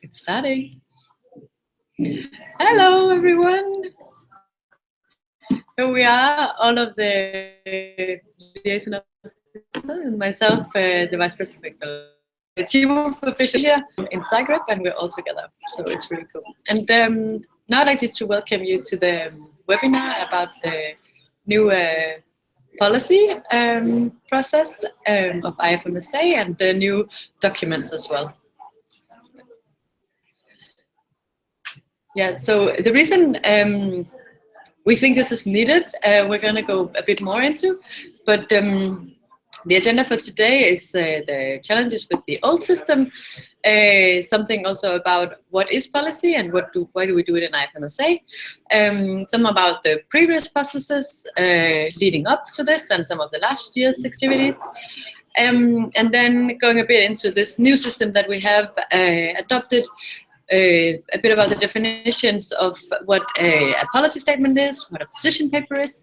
It's starting. Hello, everyone. Here we are, all of the liaison officers and myself, the vice president of external. A team of officials here in Zagreb, and we're all together, so it's really cool. And now I'd like to welcome you to the webinar about the new policy process of IFMSA and the new documents as well. Yeah, so the reason we think this is needed, we're going to go a bit more into, but the agenda for today is the challenges with the old system, something also about what is policy and why do we do it in IFMSA, some about the previous processes leading up to this and some of the last year's activities, and then going a bit into this new system that we have adopted, a bit about the definitions of what a policy statement is, what a position paper is,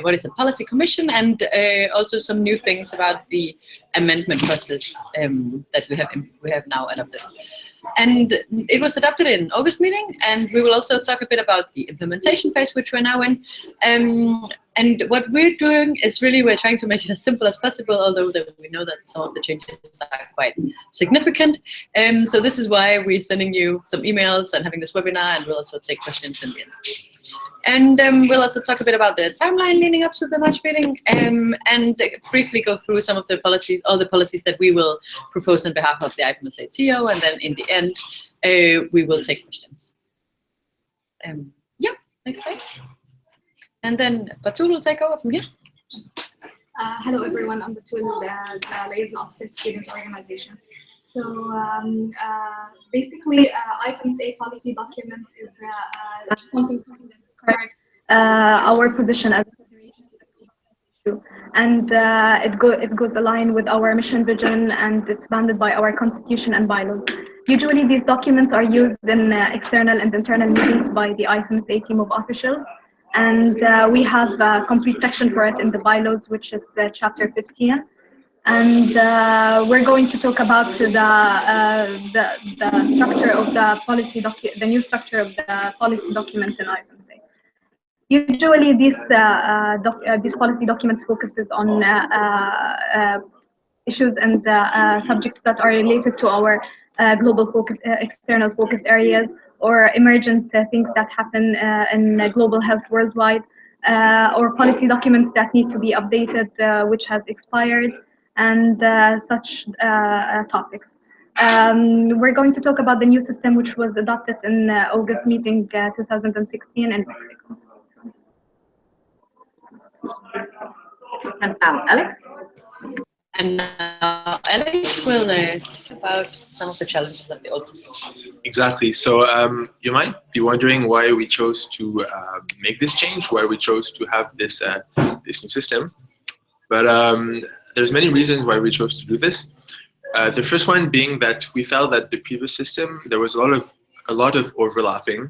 what is a policy commission, and also some new things about the amendment process that we have now adopted. And it was adopted in August meeting, and we will also talk a bit about the implementation phase, which we're now in. And what we're doing is really we're trying to make it as simple as possible, although we know that some of the changes are quite significant. So this is why we're sending you some emails and having this webinar, and we'll also take questions in the end. And we'll also talk a bit about the timeline leading up to the March meeting, and briefly go through some of the policies, all the policies that we will propose on behalf of the IFMSA TO, and then in the end, we will take questions. Yeah, next slide. And then Batul will take over from here. Hello everyone, I'm Batul, the Liaison Officer Student Organizations. So basically, IFMSA policy document is something that describes our position as a federation, and it goes aligned with our mission, vision, and it's bounded by our constitution and bylaws. Usually, these documents are used in external and internal meetings by the IFMSA team of officials. And we have a complete section for it in the bylaws, which is chapter 15. And we're going to talk about the structure of the policy the new structure of the policy documents in IFMSA. Usually, these policy documents focuses on issues and subjects that are related to our global focus, external focus areas, or emergent things that happen in global health worldwide, or policy documents that need to be updated, which has expired, and such topics. We're going to talk about the new system, which was adopted in August meeting 2016 in Mexico. And now Alex. And now Alex will talk about some of the challenges of the old system. Exactly. So you might be wondering why we chose to make this change, why we chose to have this this new system. But there's many reasons why we chose to do this. The first one being that we felt that the previous system, there was a lot of overlapping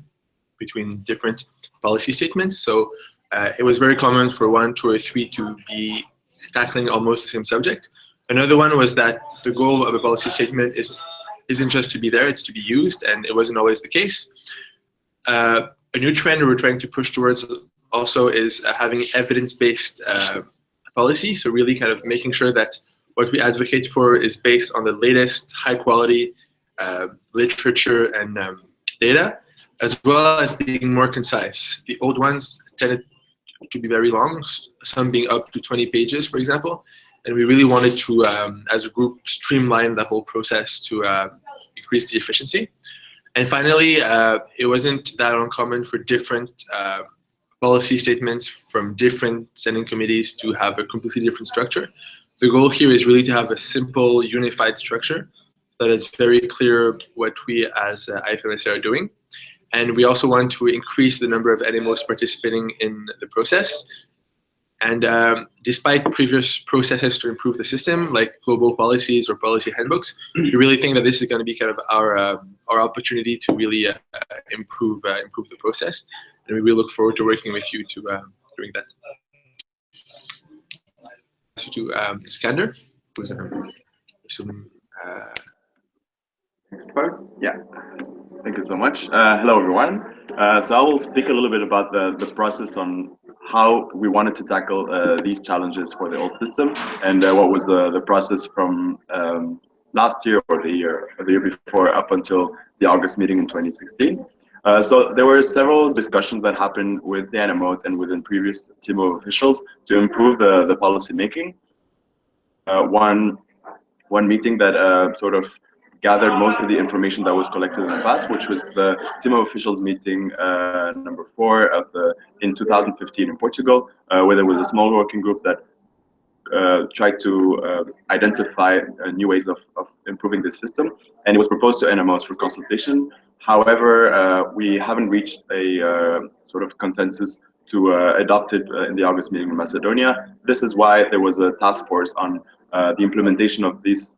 between different policy statements. So it was very common for 1, 2, or 3 to be tackling almost the same subject. Another one was that the goal of a policy statement isn't just to be there, it's to be used, and it wasn't always the case. A new trend we're trying to push towards also is having evidence-based policy, so really kind of making sure that what we advocate for is based on the latest high-quality literature and data, as well as being more concise. The old ones tended to be very long, some being up to 20 pages, for example. And we really wanted to, as a group, streamline the whole process to increase the efficiency. And finally, it wasn't that uncommon for different policy statements from different standing committees to have a completely different structure. The goal here is really to have a simple, unified structure so that it's very clear what we as IFMSA are doing. And we also want to increase the number of NMOs participating in the process. And despite previous processes to improve the system, like global policies or policy handbooks, we really think that this is going to be kind of our opportunity to really improve the process. And we really look forward to working with you to doing that. So to Iskander, who's Next part. Yeah. Thank you so much. Hello, everyone. So I will speak a little bit about the process on how we wanted to tackle these challenges for the old system, and what was the process from last year or the year before up until the August meeting in 2016. So there were several discussions that happened with the NMOs and within previous team of officials to improve the policy making. One meeting that sort of gathered most of the information that was collected in the past, which was the team of officials meeting number 4 in 2015 in Portugal, where there was a small working group that tried to identify new ways of improving the system, and it was proposed to NMOs for consultation. However, we haven't reached a sort of consensus to adopt it in the August meeting in Macedonia. This is why there was a task force on the implementation of these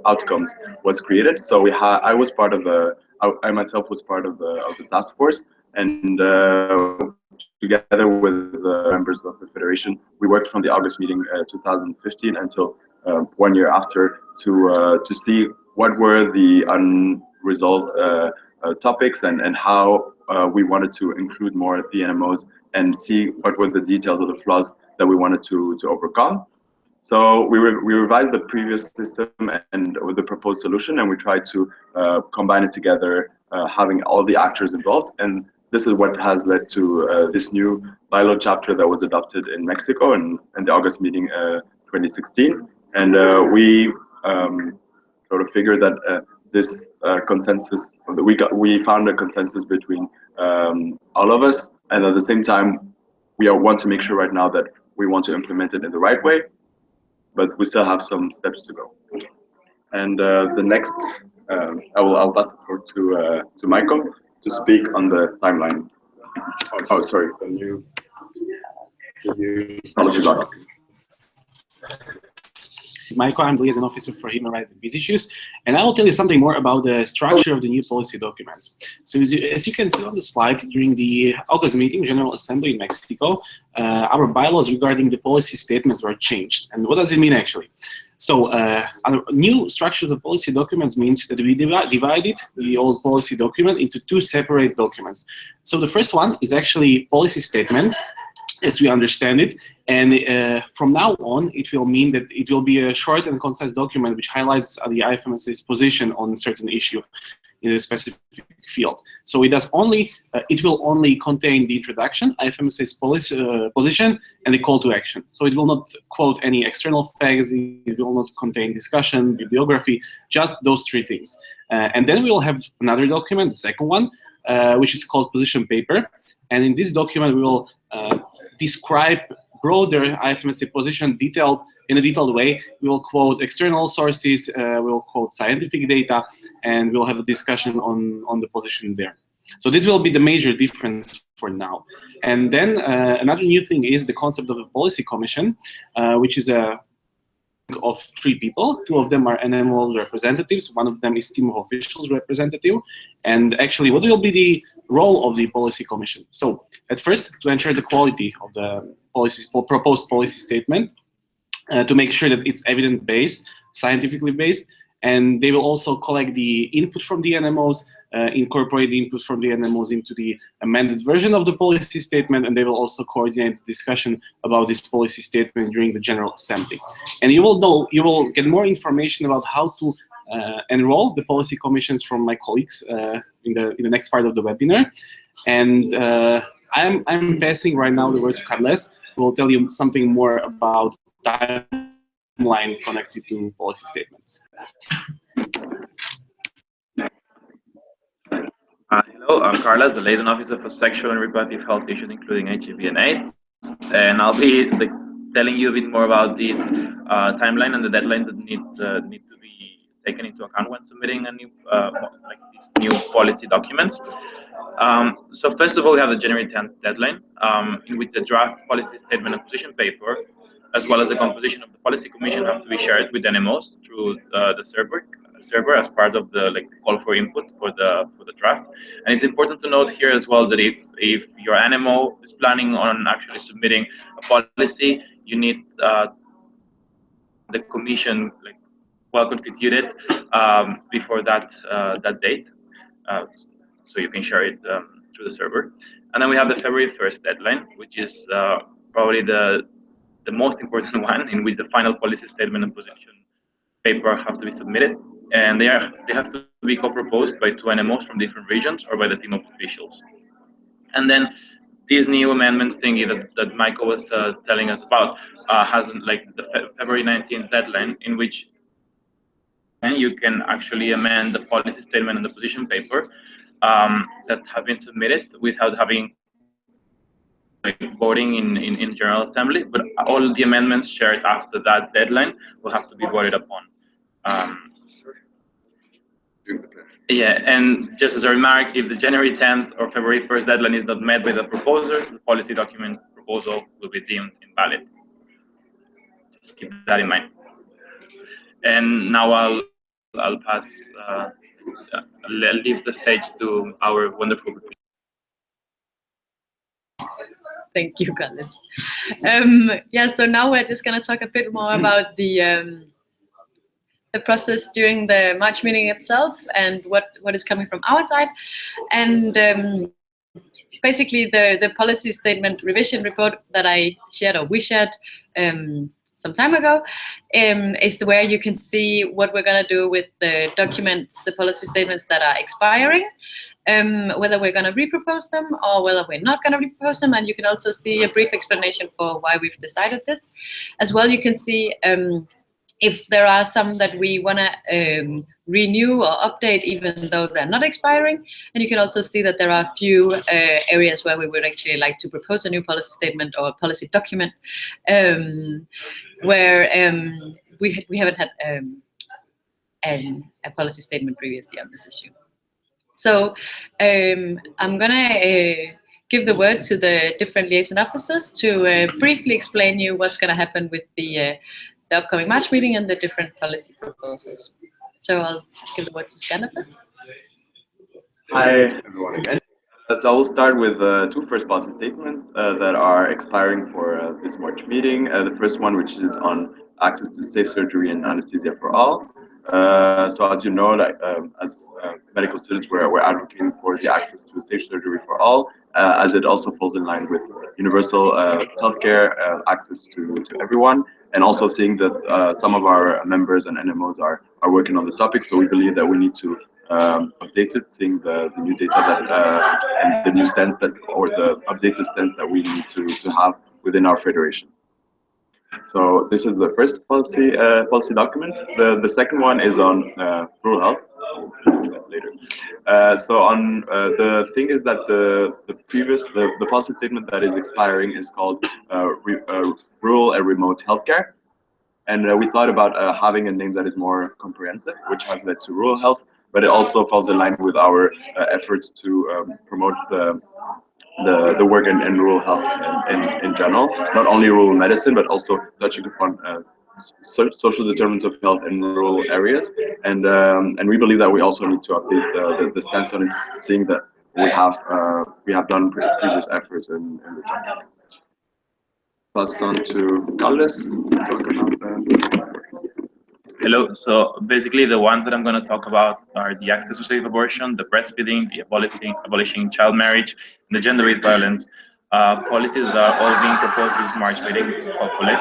outcomes was created. So I was part of I myself was part of the task force, and together with the members of the federation, we worked from the August meeting 2015 until 1 year after to see what were the unresolved topics and how we wanted to include more the NMOs and see what were the details of the flaws that we wanted to overcome. So we revised the previous system and with the proposed solution, and we tried to combine it together, having all the actors involved. And this is what has led to this new bylaw chapter that was adopted in Mexico in the August meeting 2016. And we sort of figured that this consensus, we found a consensus between all of us, and at the same time, we want to make sure right now that we want to implement it in the right way, but we still have some steps to go. And the next, I'll pass the floor to Michael to speak on the timeline. Oh, sorry, the new policy document. Michael, I'm the Liaison Officer for Human Rights and Peace Issues, and I will tell you something more about the structure of the new policy documents. So as you can see on the slide, during the August meeting, General Assembly in Mexico, our bylaws regarding the policy statements were changed. And what does it mean actually? So a new structure of the policy documents means that we divided the old policy document into 2 separate documents. So the first one is actually policy statement, as we understand it, and from now on, it will mean that it will be a short and concise document which highlights the IFMSA's position on a certain issue in a specific field. So it will only contain the introduction, IFMSA's position, and the call to action. So it will not quote any external facts, it will not contain discussion, bibliography, just those 3 things. And then we will have another document, the second one, which is called position paper. And in this document, we will describe broader IFMSA position in a detailed way. We will quote external sources, we will quote scientific data, and we'll have a discussion on the position there. So this will be the major difference for now. And then another new thing is the concept of a policy commission, which is of 3 people. 2 of them are NMO representatives. 1 of them is team of officials representative. And actually, what will be the role of the policy commission? So at first, to ensure the quality of the proposed policy statement, to make sure that it's evidence-based, scientifically based, and they will also collect the input from the NMOs, incorporate the input from the NMOs into the amended version of the policy statement, and they will also coordinate the discussion about this policy statement during the General Assembly. And you will get more information about how to enroll the policy commissions from my colleagues in the next part of the webinar. And I'm passing right now the word to Carles, who will tell you something more about timeline connected to policy statements. Hello, I'm Carlos, the Liaison Officer for Sexual and Reproductive Health Issues, including HIV and AIDS. And I'll be telling you a bit more about this timeline and the deadlines that need to be taken into account when submitting a new, these new policy documents. So first of all, we have the January 10th deadline, in which the draft policy statement and position paper, as well as the composition of the policy commission, have to be shared with NMOs through the server as part of the call for input for the draft. And it's important to note here as well that if your NMO is planning on actually submitting a policy, you need the commission well constituted before that date, so you can share it through the server. And then we have the February 1st deadline, which is probably the most important one, in which the final policy statement and position paper have to be submitted, and they have to be co-proposed by two NMOs from different regions or by the team of officials. And then these new amendments thingy that Michael was telling us about has like the February 19th deadline, in which you can actually amend the policy statement and the position paper that have been submitted without having like voting in General Assembly, but all the amendments shared after that deadline will have to be voted upon. Yeah, and just as a remark, if the January 10th or February 1st deadline is not met by the proposer, the policy document proposal will be deemed invalid. Just keep that in mind. And now I'll pass, I'll leave the stage to our wonderful. Thank you, Carlos. Yeah, so now we're just going to talk a bit more about the process during the March meeting itself and what is coming from our side. And basically the policy statement revision report that I shared, or we shared some time ago, is where you can see what we're going to do with the documents, the policy statements that are expiring, whether we're going to repropose them or whether we're not going to repropose them. And you can also see a brief explanation for why we've decided this. As well, you can see if there are some that we want to renew or update even though they're not expiring. And you can also see that there are a few areas where we would actually like to propose a new policy statement or a policy document where we haven't had a policy statement previously on this issue. So I'm going to give the word to the different liaison officers to briefly explain you what's going to happen with the upcoming March meeting and the different policy proposals. So I'll give the word to Scanner first. Hi, everyone again. So I will start with two first policy statements that are expiring for this March meeting. The first one, which is on access to safe surgery and anesthesia for all. So as you know, like, as medical students, we're advocating for the access to safe surgery for all, as it also falls in line with universal healthcare access to everyone, and also seeing that some of our members and NMOs are working on the topic. So we believe that we need to update it, seeing the new data that and the new stance that, or the updated stance that we need to have within our federation. So this is the first policy document. The second one is on rural health. Later. So on the thing is that the policy statement that is expiring is called rural and remote healthcare, and we thought about having a name that is more comprehensive, which has led to rural health, but it also falls in line with our efforts to promote the work in rural health in general, not only rural medicine, but also touching upon social determinants of health in rural areas. And we believe that we also need to update the stance on it, seeing that we have done previous efforts in the topic. Pass on to Carlos to talk about Hello. So basically, the ones that I'm going to talk about are the access to safe abortion, the breastfeeding, the abolishing child marriage, and the gender-based violence policies that are all being proposed this March meeting, hopefully.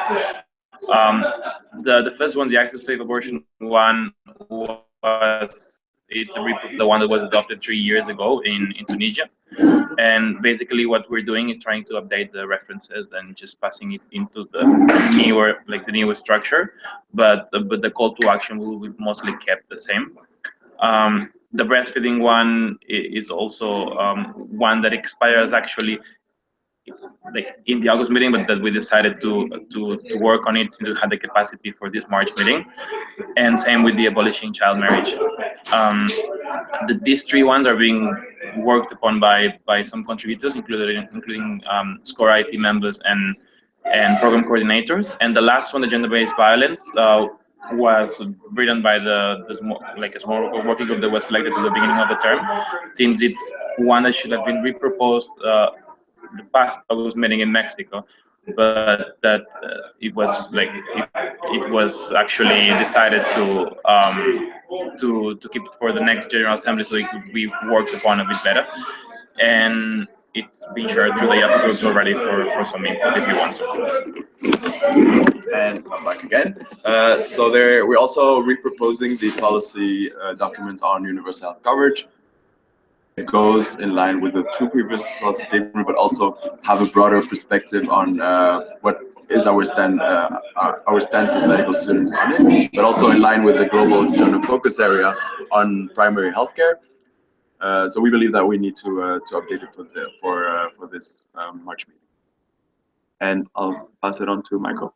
The first one, the access to safe abortion one, it's the one that was adopted 3 years ago in Tunisia. And basically what we're doing is trying to update the references and just passing it into the newer structure, but the call to action will be mostly kept the same. The breastfeeding one is also one that expires actually in the August meeting, but that we decided to work on it since we had the capacity for this March meeting. And same with the abolishing child marriage. These three ones are being worked upon by some contributors, including SCORE IT members and program coordinators. And the last one, the gender-based violence, was written by a small working group that was selected at the beginning of the term, since it's one that should have been reproposed the past August meeting in Mexico, but that it was like it was actually decided to keep it for the next General Assembly so it could be worked upon a bit better, and it's been shared through the Yahoo groups already for some input if you want to. And I'm back again. So we're also reproposing the policy documents on universal health coverage. It goes in line with the two previous policy statements, but also have a broader perspective on what is our stance as medical students on it, but also in line with the global external focus area on primary healthcare. So we believe that we need to update it for this March meeting. And I'll pass it on to Michael.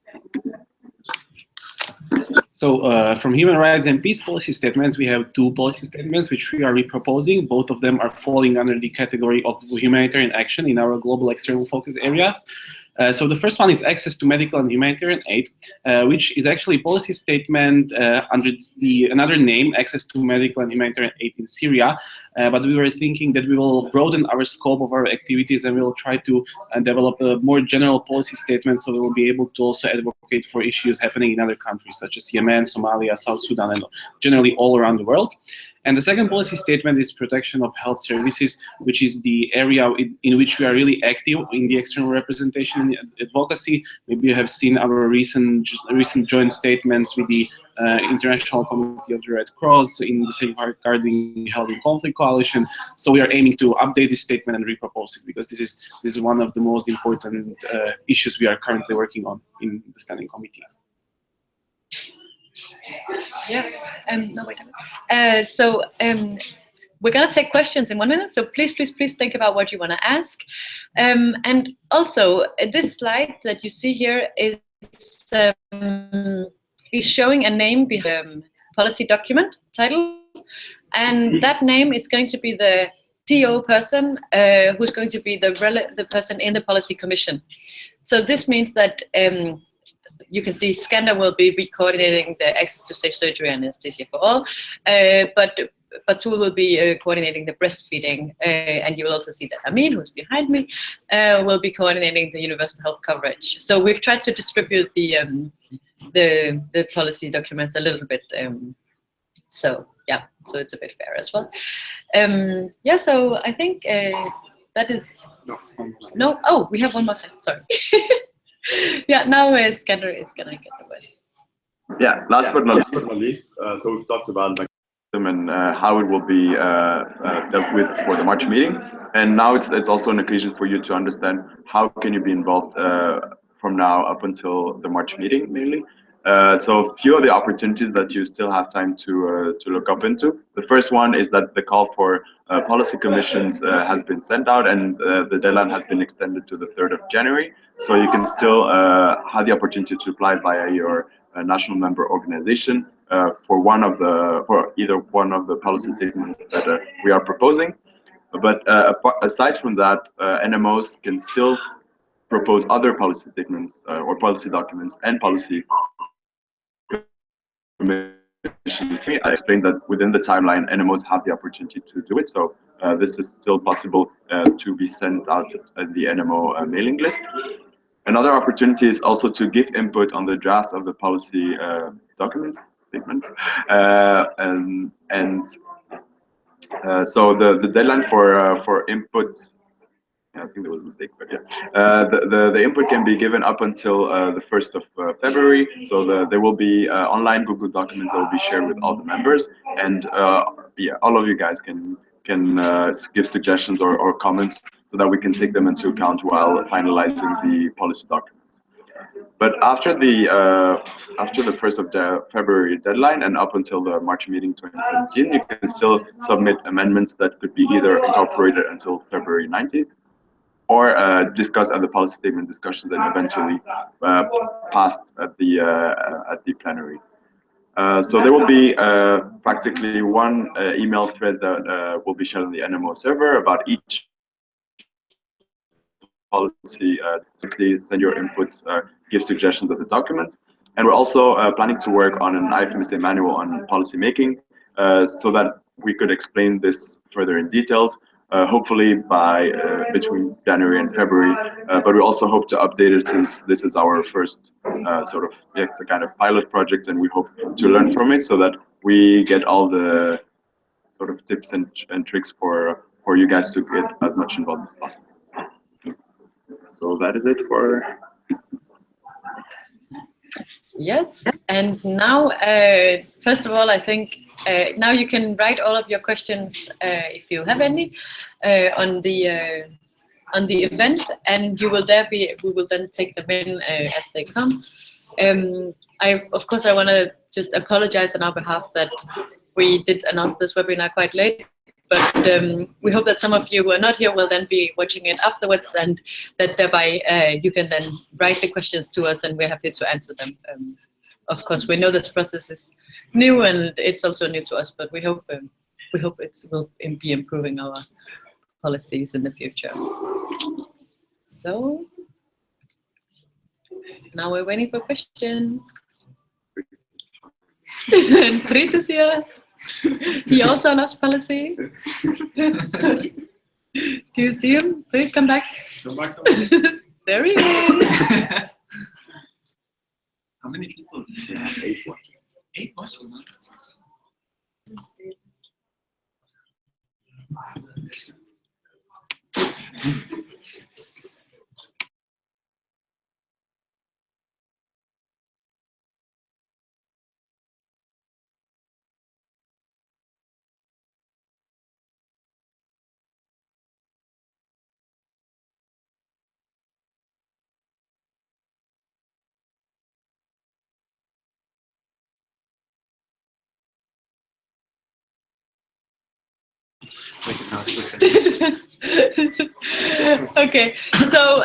So from human rights and peace policy statements, we have two policy statements which we are reproposing. Both of them are falling under the category of humanitarian action in our global external focus areas. So the first one is access to medical and humanitarian aid, which is actually a policy statement under another name, access to medical and humanitarian aid in Syria. But we were thinking that we will broaden our scope of our activities and we will try to develop a more general policy statement so we will be able to also advocate for issues happening in other countries such as Yemen, Somalia, South Sudan, and generally all around the world. And the second policy statement is protection of health services, which is the area in which we are really active in the external representation and advocacy. Maybe you have seen our recent joint statements with the International Committee of the Red Cross in the safeguarding health in conflict coalition. So we are aiming to update this statement and repropose it because this is one of the most important issues we are currently working on in the Standing Committee. Yeah. No, wait a minute. So we're going to take questions in 1 minute. So please think about what you want to ask. And also, this slide that you see here is showing a name behind the policy document title. And that name is going to be the TO person who's going to be the person in the policy commission. So this means that you can see Skander will be coordinating the access to safe surgery and anesthesia for all, but Batul will be coordinating the breastfeeding, and you will also see that Amin, who's behind me, will be coordinating the universal health coverage. So we've tried to distribute the policy documents a little bit. So yeah, so it's a bit fair as well. Yeah, so I think that is no. Oh, we have one more slide. Sorry. Yeah, now Skander is gonna get the word. Yeah, last but not least, so we've talked about and how it will be dealt with for the March meeting, and now it's also an occasion for you to understand how can you be involved from now up until the March meeting mainly. So a few of the opportunities that you still have time to look up into. The first one is that the call for policy commissions has been sent out, and the deadline has been extended to the 3rd of January. So you can still have the opportunity to apply via your national member organization for either one of the policy statements that we are proposing. But aside from that, NMOs can still propose other policy statements or policy documents and policy commissions. I explained that within the timeline, NMOs have the opportunity to do it. So this is still possible to be sent out at the NMO mailing list. Another opportunity is also to give input on the draft of the policy statement. So the deadline for input, I think there was a mistake, but yeah. The input can be given up until the 1st of February. So there will be online Google documents that will be shared with all the members, and yeah, all of you guys can give suggestions or comments so that we can take them into account while finalizing the policy documents. But after the 1st of February deadline and up until the March meeting 2017, you can still submit amendments that could be either incorporated until February 19th. Or discussed at the policy statement discussions and eventually passed at the plenary. So there will be practically one email thread that will be shared on the NMO server about each policy. Simply send your inputs, give suggestions of the documents, and we're also planning to work on an IFMSA manual on policy making, so that we could explain this further in details. hopefully by between January and February. But we also hope to update it since this is our first sort of, yeah, it's a kind of pilot project, and we hope to learn from it so that we get all the sort of tips and tricks for you guys to get as much involved as possible. So that is it for. Yes, and now, first of all, I think now you can write all of your questions, if you have any, on the event, and we will then take them in as they come. Of course, I want to just apologize on our behalf that we did announce this webinar quite late, but we hope that some of you who are not here will then be watching it afterwards, and that thereby you can then write the questions to us, and we're happy to answer them. Of course, we know this process is new, and it's also new to us, but we hope it will be improving our policies in the future. So now we're waiting for questions. And Preet is here. He also loves policy. Do you see him? Please come back. Come back. There he is. How many people did you have? 8 watching. 8 watching? Okay, so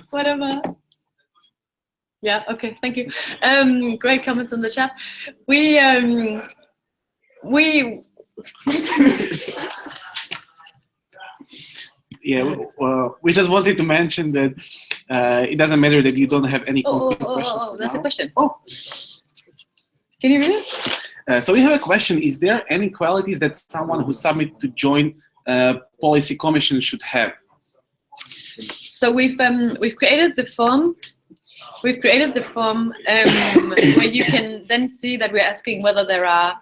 whatever. Yeah, okay, thank you. Great comments on the chat. We Yeah, we just wanted to mention that it doesn't matter that you don't have any concrete questions. Oh, that's now. a question. Oh. Can you read it? So we have a question. Is there any qualities that someone who submits to join policy commission should have? So we've created the form. We've created the form where you can then see that we're asking whether there are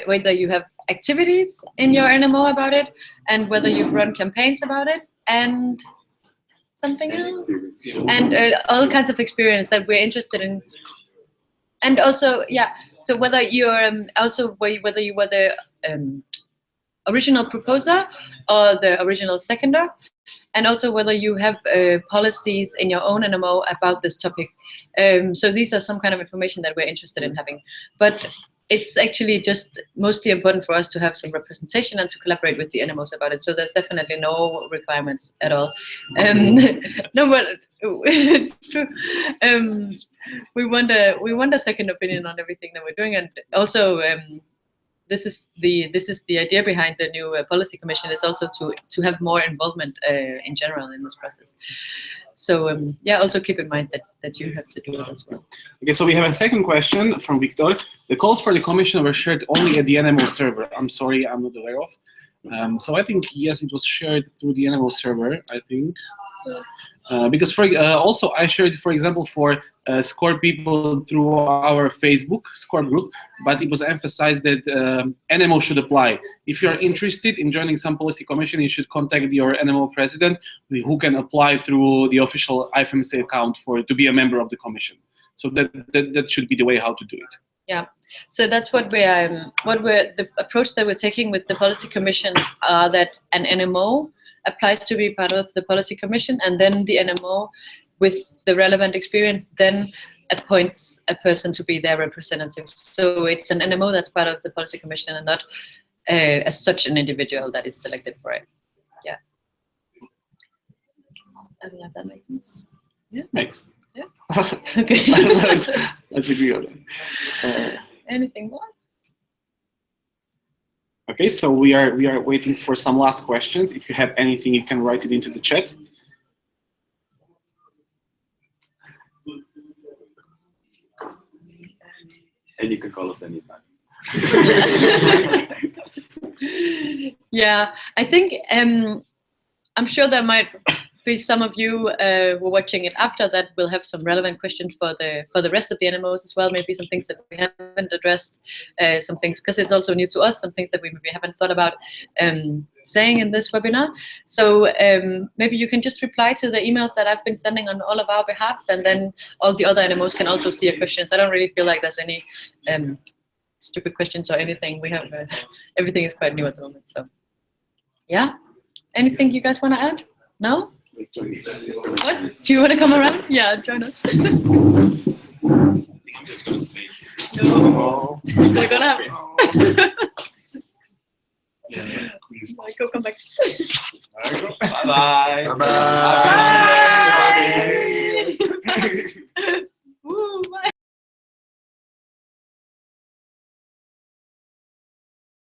whether you have activities in your NMO about it, and whether you've run campaigns about it, and something else, and all kinds of experience that we're interested in. And also, yeah, so whether you're whether you were the original proposer or the original seconder, and also whether you have policies in your own NMO about this topic. So these are some kind of information that we're interested in having. But it's actually just mostly important for us to have some representation and to collaborate with the NMOs about it. So there's definitely no requirements at all. No, but it's true. We want a second opinion on everything that we're doing, and also this is the idea behind the new policy commission, is also to have more involvement in general in this process. So yeah, also keep in mind that you have to do it as well. Okay, so we have a second question from Victor. The calls for the commission were shared only at the NMO server. I'm sorry, I'm not aware of. So I think, yes, it was shared through the NMO server, I think. Because also I shared, for example, for SCORE people through our Facebook SCORE group, but it was emphasized that NMO should apply. If you're interested in joining some policy commission, you should contact your NMO president, who can apply through the official IFMSA account to be a member of the commission. So that should be the way how to do it. Yeah, so that's what the approach that we're taking with the policy commissions are that an NMO applies to be part of the policy commission, and then the NMO with the relevant experience then appoints a person to be their representative. So it's an NMO that's part of the policy commission, and not as such an individual that is selected for it. Yeah. I don't know if that makes sense. Yeah. Makes. Yeah. Okay. Let's agree on that. Anything more? Okay, so we are waiting for some last questions. If you have anything, you can write it into the chat. And you can call us anytime. Yeah, I think I'm sure there might be some of you who are watching it after that will have some relevant questions for the rest of the NMOs as well. Maybe some things that we haven't addressed, some things because it's also new to us, some things that we maybe haven't thought about saying in this webinar. So maybe you can just reply to the emails that I've been sending on all of our behalf, and then all the other NMOs can also see your questions. I don't really feel like there's any stupid questions or anything. We have everything is quite new at the moment. So yeah, anything you guys want to add? No? What? Do you want to come around? Yeah, join us. I think I'm just going to stay here. No. We're gonna have. Yeah. Michael, come back. Bye-bye. Bye-bye. Bye.